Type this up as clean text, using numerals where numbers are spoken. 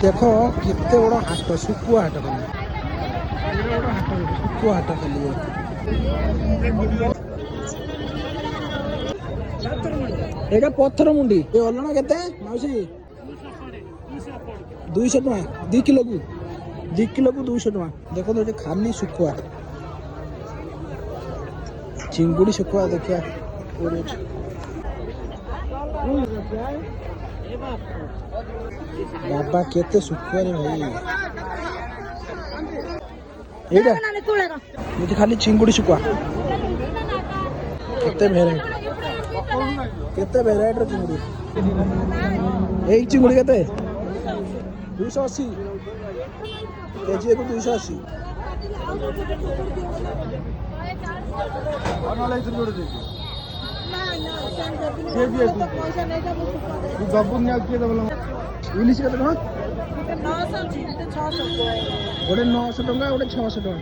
देख केते बड़ हाट शुकुआ हाट खाली शुकुआ हाट खाली एटा पत्थर मुंडी ए अलना केते माउसी 200 टका 2 किलो को 200 टका देखो तो खाली शुकुआ चिंगुड़ी शुकुआ देखिया बाबा केते शुकुआ रे भाई एटा ये खाली चिंगुड़ी शुकुआ केते भेराइटी चिंगुड़ी एक चिंगुड़ी केते 280 केजी को 280 ইলিশ কত টাকা? 900 টাকা, ওটা 600 টাকা।